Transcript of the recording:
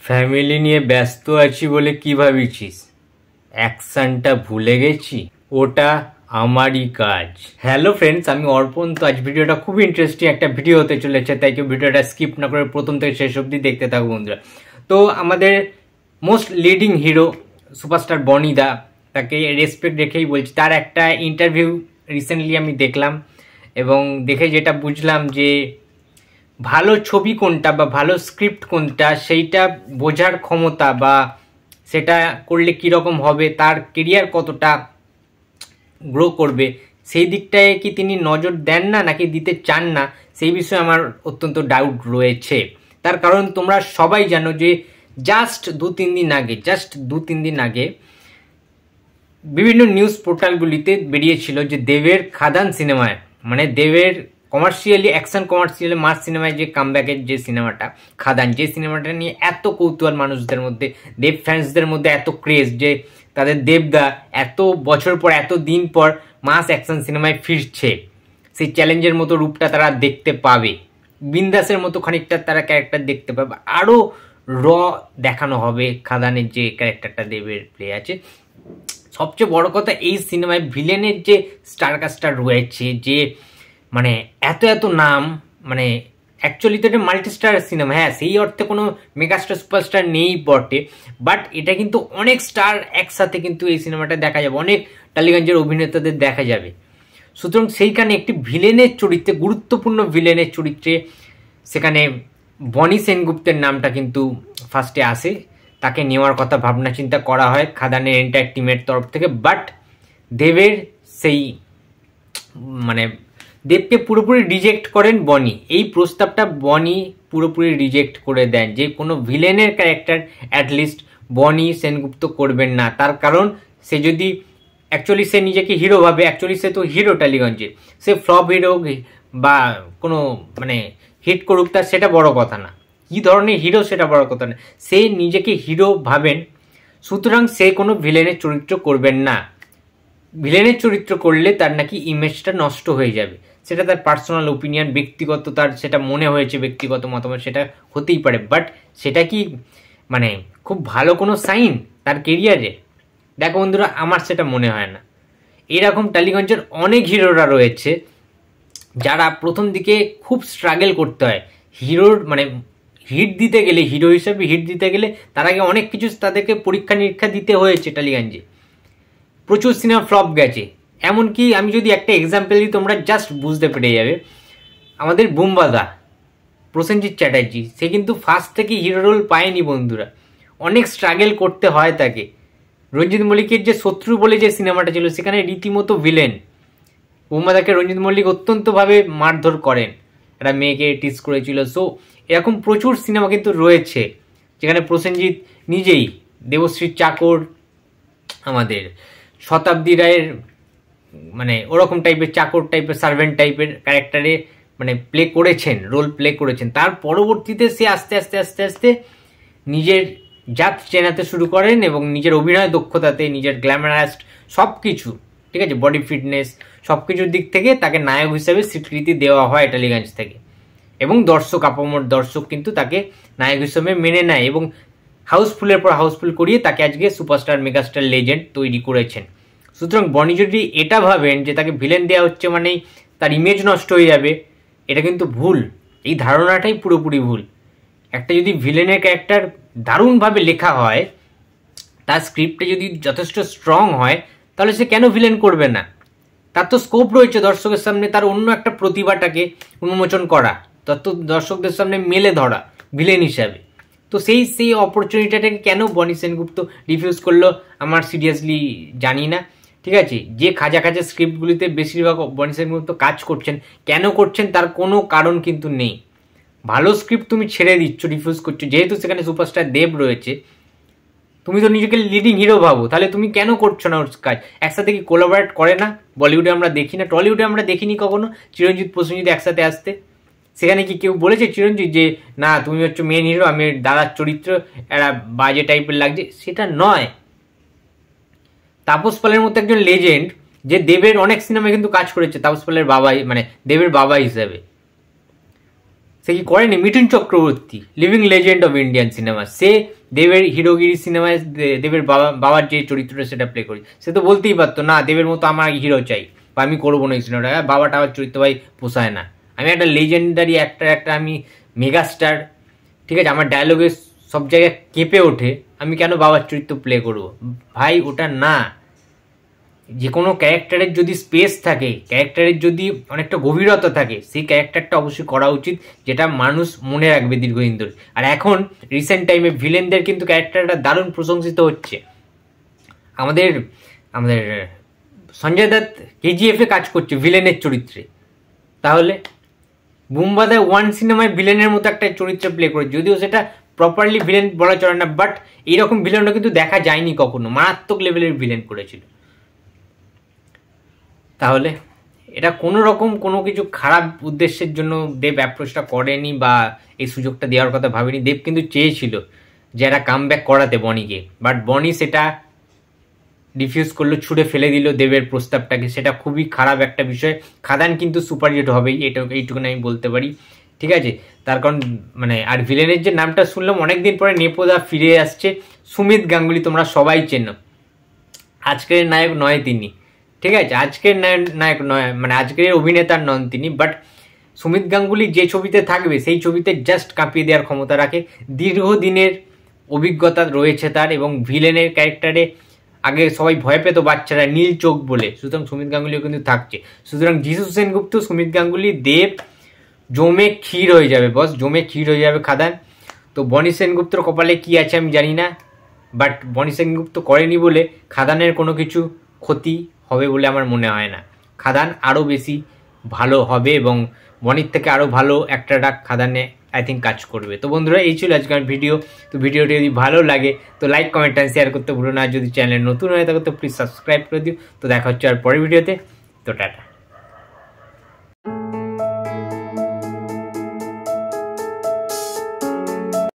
Family নিয়ে ব্যস্ত আছি বলে কি ভাবিছিস? অ্যাকশনটা ভুলে গেছি, ওটা আমারই কাজ। হ্যালো ফ্রেন্ডস, আমি অর্পণ। তো আজ ভিডিওটা খুব ইন্টারেস্টিং একটা ভিডিও হতে চলেছে, তাই কেউ ভিডিওটা স্কিপ না করে প্রথম থেকে শেষ অবধি দেখতে থাকো বন্ধুরা। তো আমাদের মোস্ট লিডিং হিরো সুপারস্টার বনি দা, তাকে রেসপেক্ট রেখেই বলছি। তার একটা ইন্টারভিউ রিসেন্টলি আমি দেখলাম এবং দেখে যেটা বুঝলাম যে ভালো ছবি কোনটা বা ভালো স্ক্রিপ্ট কোনটা সেইটা বোঝার ক্ষমতা বা সেটা করলে কীরকম হবে, তার কেরিয়ার কতটা গ্রো করবে, সেই দিকটায় কি তিনি নজর দেন না নাকি দিতে চান না, সেই বিষয়ে আমার অত্যন্ত ডাউট রয়েছে। তার কারণ তোমরা সবাই জানো যে জাস্ট দু তিন দিন আগে বিভিন্ন নিউজ পোর্টালগুলিতে বেরিয়েছিল যে দেবের খাদান সিনেমায়, মানে দেবের কমার্শিয়ালি অ্যাকশন কমার্শিয়ালি মাস সিনেমায় যে কামব্যাকের যে সিনেমাটা খাদান, যে সিনেমাটা নিয়ে এত কৌতূহল মানুষদের মধ্যে, দেব ফ্যান্সদের মধ্যে এত ক্রেজ যে তাদের দেবদা এত বছর পর এত দিন পর মাস অ্যাকশন সিনেমায় ফিরছে, সেই চ্যালেঞ্জের মতো রূপটা তারা দেখতে পাবে, বিন্দাসের মতো খানিকটা তারা ক্যারেক্টার দেখতে পাবে, আরও র দেখানো হবে খাদানের যে ক্যারেক্টারটা দেবের প্লে আছে। সবচেয়ে বড় কথা, এই সিনেমায় ভিলেনের যে স্টারকাস্টার রয়েছে, যে মানে এত নাম, মানে অ্যাকচুয়ালি তো এটা মাল্টিস্টার সিনেমা, হ্যাঁ সেই অর্থে কোনো মেগাস্টার সুপারস্টার নেই বটে, বাট এটা কিন্তু অনেক স্টার একসাথে কিন্তু এই সিনেমাটা দেখা যাবে, অনেক টালিগঞ্জের অভিনেতাদের দেখা যাবে। সুতরাং সেইখানে একটি ভিলেনের চরিত্রে, গুরুত্বপূর্ণ ভিলেনের চরিত্রে সেখানে বনি সেনগুপ্তের নামটা কিন্তু ফার্স্টে আসে, তাকে নেওয়ার কথা ভাবনা চিন্তা করা হয় খাদানের এন্টায়ার টিমের তরফ থেকে। বাট দেবের সেই মানে দেবকে পুরোপুরি রিজেক্ট করেন বনি, এই প্রস্তাবটা বনি পুরোপুরি রিজেক্ট করে দেন যে কোনো ভিলেনের ক্যারেক্টার অ্যাটলিস্ট বনি সেনগুপ্ত করবেন না। তার কারণ সে যদি অ্যাকচুয়ালি সে নিজেকে হিরো ভাবে, অ্যাকচুয়ালি সে তো হিরো টালিগঞ্জের, সে ফ্লপ হিরো বা কোনো মানে হিট করুক, তার সেটা বড় কথা না, কী ধরনের হিরো সেটা বড় কথা না, সে নিজেকে হিরো ভাবেন। সুতরাং সে কোনো ভিলেনের চরিত্র করবেন না, ভিলেনের চরিত্র করলে তার নাকি ইমেজটা নষ্ট হয়ে যাবে। সেটা তার পার্সোনাল ওপিনিয়ন, ব্যক্তিগত, তার সেটা মনে হয়েছে, ব্যক্তিগত মতামত, সেটা হতেই পারে। বাট সেটা কি মানে খুব ভালো কোনো সাইন তার কেরিয়ারে? দেখো বন্ধুরা, আমার সেটা মনে হয় না। এরকম টালিগঞ্জের অনেক হিরোরা রয়েছে যারা প্রথম দিকে খুব স্ট্রাগল করতে হয় হিরোর, মানে হিট দিতে গেলে, হিরো হিসেবে হিট দিতে গেলে তার আগে অনেক কিছু তাদেরকে পরীক্ষা নিরীক্ষা দিতে হয়েছে। টালিগঞ্জে প্রচুর সিনেমা ফ্লপ গেছে, এমনকি আমি যদি একটা এক্সাম্পল দিই তোমরা জাস্ট বুঝতে পেরে যাবে। আমাদের বুম্বাদা প্রসেনজিৎ চ্যাটার্জি, সে কিন্তু ফার্স্ট থেকে হিরো রোল পায়নি বন্ধুরা, অনেক স্ট্রাগল করতে হয় তাকে। রঞ্জিত মল্লিকের যে শত্রু বলে যে সিনেমাটা ছিল, সেখানে রীতিমতো ভিলেন, বুম্বাদাকে রঞ্জিত মল্লিক অত্যন্তভাবে মারধর করেন, একটা মেয়েকে টিস করেছিল। সো এরকম প্রচুর সিনেমা কিন্তু রয়েছে যেখানে প্রসেনজিৎ নিজেই দেবশ্রী চাকর, আমাদের শতাব্দী রায়ের মানে ওরকম টাইপের চাকর টাইপের, সার্ভেন্ট টাইপের ক্যারেক্টারে মানে প্লে করেছেন, রোল প্লে করেছেন। তার পরবর্তীতে সে আস্তে আস্তে নিজের জাত চেনাতে শুরু করেন এবং নিজের অভিনয় দক্ষতাতে, নিজের গ্ল্যামারাস্ট সব কিছু, ঠিক আছে, বডি ফিটনেস সব কিছুর দিক থেকে তাকে নায়ক হিসেবে স্বীকৃতি দেওয়া হয় টালিগঞ্জ থেকে, এবং দর্শক, আপামর দর্শক কিন্তু তাকে নায়ক হিসেবে মেনে নেয় এবং হাউসফুলের পর হাউসফুল করিয়ে তাকে আজকে সুপারস্টার, মেগাস্টার, লেজেন্ড তৈরি করেছেন। সুতরাং বনি যদি এটা ভাবেন যে তাকে ভিলেন দেওয়া হচ্ছে মানেই তার ইমেজ নষ্ট হয়ে যাবে, এটা কিন্তু ভুল, এই ধারণাটাই পুরোপুরি ভুল। একটা যদি ভিলেনের ক্যারেক্টার দারুণভাবে লেখা হয়, তার স্ক্রিপ্টে যদি যথেষ্ট স্ট্রং হয়, তাহলে সে কেন ভিলেন করবে না? তার তো স্কোপ রয়েছে দর্শকের সামনে তার অন্য একটা প্রতিভাটাকে উন্মোচন করা, তার তো দর্শকদের সামনে মেলে ধরা ভিলেন হিসাবে। তো সেই অপরচুনিটিটাকে কেন বনি সেনগুপ্ত রিফিউজ করলো আমার সিরিয়াসলি জানি না, ঠিক আছে। যে খাজা স্ক্রিপ্টগুলিতে বেশিরভাগ বনি সেনগুপ্ত কাজ করছেন, কেন করছেন তার কোনো কারণ কিন্তু নেই। ভালো স্ক্রিপ্ট তুমি ছেড়ে দিচ্ছ, রিফিউজ করছো, যেহেতু সেখানে সুপারস্টার দেব রয়েছে, তুমি তো নিজেকে লিডিং হিরো ভাবো, তাহলে তুমি কেন করছো না ওর কাজ? একসাথে কি কোলাবোরেট করে না? বলিউডে আমরা দেখি না, টলিউডে আমরা দেখিনি কখনো চিরঞ্জিত প্রসেনজিৎ একসাথে আসতে? সেখানে কি কেউ বলেছে চিরঞ্জিত যে না তুমি হচ্ছে মেন হিরো, আমি দাদার চরিত্র একটা বাজে টাইপের লাগছে? সেটা নয়। তাপস পালের মতো একজন লেজেন্ড, যে দেবের অনেক সিনেমায় কিন্তু কাজ করেছে, তাপস পালের বাবা, মানে দেবের বাবা হিসেবে, সে কি করেনি? Mithun Chakraborty, living legend of Indian cinema, সে দেবের হিরোগিরি সিনেমায় দেবের বাবার যে চরিত্রটা সেটা প্লে করি, সে তো বলতেই পারতো না দেবের মতো আমার হিরো চাই বা আমি করবো না এই সিনেমাটা, বাবাটা আমার চরিত্র ভাই পোষায় না, আমি একটা লেজেন্ডারি অ্যাক্টার, একটা আমি মেগাস্টার, ঠিক আছে, আমার ডায়লগে সব জায়গায় কেঁপে ওঠে, আমি কেন বাবার চরিত্র প্লে করবো? ভাই ওটা না। যে কোনো ক্যারেক্টারের যদি স্পেস থাকে, ক্যারেক্টারের যদি অনেকটা গভীরতা থাকে, সেই ক্যারেক্টারটা অবশ্যই করা উচিত, যেটা মানুষ মনে রাখবে দীর্ঘদিন ধরে। আর এখন রিসেন্ট টাইমে ভিলেনদের কিন্তু ক্যারেক্টারটা দারুণ প্রশংসিত হচ্ছে। আমাদের আমাদের সঞ্জয় দত্ত কেজিএফে কাজ করছে ভিলেনের চরিত্রে, তাহলে বুম্বাদা 1 সিনেমায় ভিলেনের মতো একটা চরিত্রে প্লে করে, যদিও সেটা প্রপারলি ভিলেন বলা চলে না, বাট এইরকম ভিলেনটা কিন্তু দেখা যায়নি কখনো, মারাত্মক লেভেলের ভিলেন করেছিল। তাহলে এটা কোনো রকম কোনো কিছু খারাপ উদ্দেশ্যের জন্য দেব অ্যাপ্রোচটা করেনি বা এই সুযোগটা দেওয়ার কথা ভাবেনি। দেব কিন্তু চেয়েছিল যে একটা কামব্যাক করাতে বনিকে, বাট বনি সেটা রিফিউজ করলো, ছুঁড়ে ফেলে দিল দেবের প্রস্তাবটাকে, সেটা খুবই খারাপ একটা বিষয়। খাদান কিন্তু সুপারহিট হবেই, এইটুকুনি আমি বলতে পারি, ঠিক আছে। তার কারণ মানে আর ভিলেনের যে নামটা শুনলাম অনেকদিন পরে, নেপোদা ফিরে আসছে, সুমিত গাঙ্গুলি, তোমরা সবাই চেনো, আজকের নায়ক নয় তিনি, ঠিক আছে, আজকের নায়ক নয়, মানে আজকের অভিনেতার নন তিনি, বাট সুমিত গাঙ্গুলি যে ছবিতে থাকবে সেই ছবিতে জাস্ট কাঁপিয়ে দেওয়ার ক্ষমতা রাখে, দীর্ঘদিনের অভিজ্ঞতা রয়েছে তার, এবং ভিলেনের ক্যারেক্টারে আগে সবাই ভয় পেত বাচ্চারা নীল চোখ বলে, সুতরাং সুমিত গাঙ্গুলিও কিন্তু থাকছে। সুতরাং যিশু সেনগুপ্ত, সুমিত গাঙ্গুলি, দেব জমে ক্ষীর হয়ে যাবে বস, জমে ক্ষীর হয়ে যাবে খাদান। তো বনি সেনগুপ্তর কপালে কি আছে আমি জানি না, বাট বনি সেনগুপ্ত করেনি বলে খাদানের কোনো কিছু ক্ষতি হবে বলে আমার মনে হয় না। খাদান আরও বেশি ভালো হবে এবং বনির থেকে আরও ভালো অ্যাক্টররা খাদানে আই থিঙ্ক কাজ করবে। তো বন্ধুরা এই ছিল আজকের ভিডিও। তো ভিডিওটি যদি ভালো লাগে তো লাইক, কমেন্ট অ্যান্ড শেয়ার করতে ভুলো না। যদি চ্যানেল নতুন হয়ে থাকে তো প্লিজ সাবস্ক্রাইব করে দিও। তো দেখা হচ্ছে আর পরের ভিডিওতে। তো টাটা।